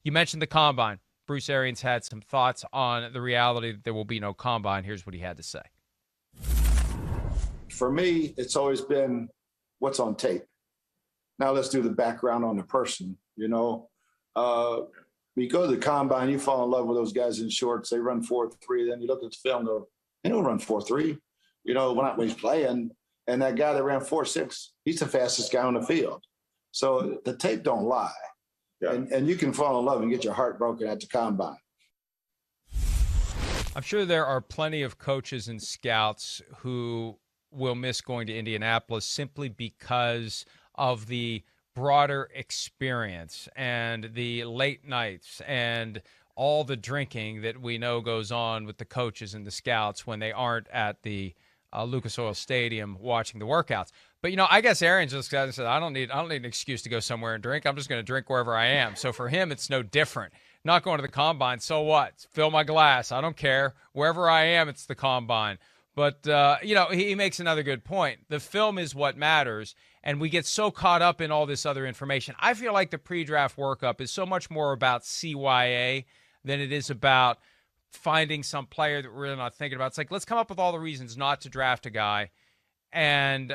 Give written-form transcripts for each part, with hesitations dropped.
You mentioned the combine. Bruce Arians had some thoughts on the reality that there will be no combine. Here's what he had to say. For me, it's always been what's on tape. Now let's do the background on the person. You go to the combine, you fall in love with those guys in shorts. They run 4.3. Then you look at the film, they don't run 4.3. When he's playing, and that guy that ran 4.6, he's the fastest guy on the field. So the tape don't lie. Yeah. And you can fall in love and get your heart broken at the combine. I'm sure there are plenty of coaches and scouts who will miss going to Indianapolis simply because of the broader experience and the late nights and all the drinking that we know goes on with the coaches and the scouts when they aren't at the Lucas Oil Stadium watching the workouts. But, I guess Arians just said, I don't need an excuse to go somewhere and drink. I'm just going to drink wherever I am. So for him, it's no different. Not going to the combine, so what? Fill my glass. I don't care. Wherever I am, it's the combine. But, he makes another good point. The film is what matters, and we get so caught up in all this other information. I feel like the pre-draft workup is so much more about CYA than it is about finding some player that we're really not thinking about. It's like, let's come up with all the reasons not to draft a guy, and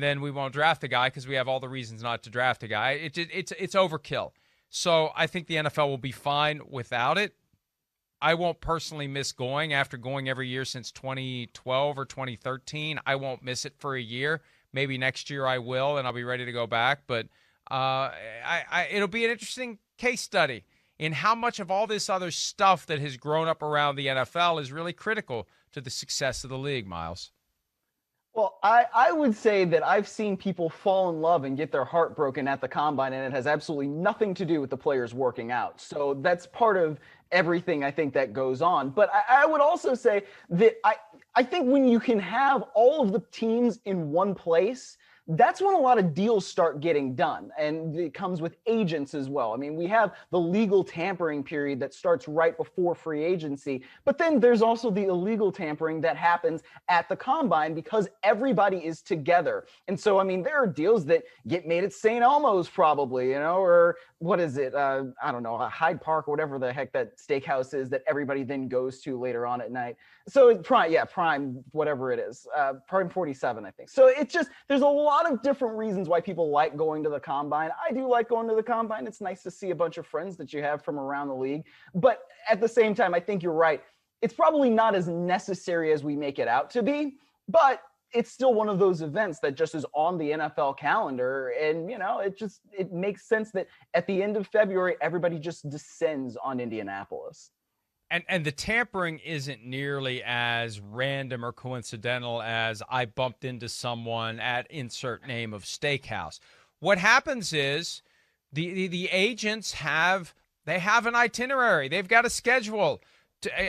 then we won't draft the guy because we have all the reasons not to draft a guy. It's overkill. So I think the NFL will be fine without it. I won't personally miss going after going every year since 2012 or 2013. I won't miss it for a year. Maybe next year I will, and I'll be ready to go back. But it'll be an interesting case study in how much of all this other stuff that has grown up around the NFL is really critical to the success of the league, Myles. Well, I would say that I've seen people fall in love and get their heart broken at the combine, and it has absolutely nothing to do with the players working out. So that's part of everything I think that goes on. But I would also say that I think when you can have all of the teams in one place, that's when a lot of deals start getting done. And it comes with agents as well. I mean, we have the legal tampering period that starts right before free agency, but then there's also the illegal tampering that happens at the combine because everybody is together. And so, I mean, there are deals that get made at St. Elmo's probably, or what is it? I don't know, Hyde Park or whatever the heck that steakhouse is that everybody then goes to later on at night. So Prime, whatever it is, Prime 47, I think. So it's just, there's a lot of different reasons why people like going to the combine. I do like going to the combine. It's nice to see a bunch of friends that you have from around the league. But at the same time, I think you're right. It's probably not as necessary as we make it out to be, but it's still one of those events that just is on the NFL calendar. And, it makes sense that at the end of February, everybody just descends on Indianapolis. And the tampering isn't nearly as random or coincidental as I bumped into someone at insert name of steakhouse. What happens is the agents have an itinerary. They've got a schedule.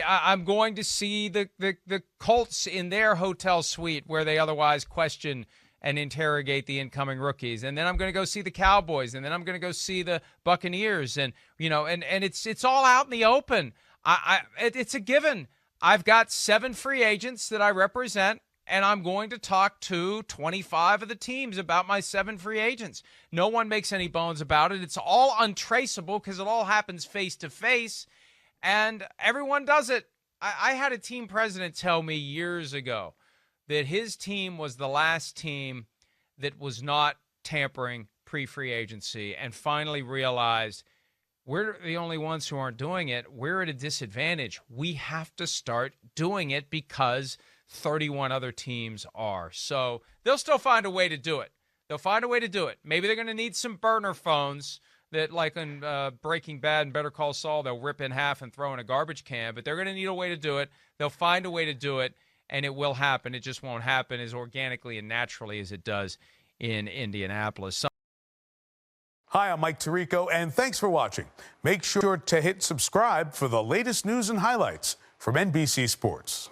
I'm going to see the Colts in their hotel suite where they otherwise question and interrogate the incoming rookies. And then I'm going to go see the Cowboys. And then I'm going to go see the Buccaneers. And, and it's all out in the open. It's a given. I've got 7 free agents that I represent, and I'm going to talk to 25 of the teams about my 7 free agents. No one makes any bones about it. It's all untraceable because it all happens face-to-face, and everyone does it. I had a team president tell me years ago that his team was the last team that was not tampering pre-free agency and finally realized we're the only ones who aren't doing it. We're at a disadvantage. We have to start doing it because 31 other teams are. So they'll still find a way to do it. Maybe they're going to need some burner phones that, like in Breaking Bad and Better Call Saul, they'll rip in half and throw in a garbage can. But they're going to need a way to do it. They'll find a way to do it, and it will happen. It just won't happen as organically and naturally as it does in Indianapolis. Hi, I'm Mike Tirico, and thanks for watching. Make sure to hit subscribe for the latest news and highlights from NBC Sports.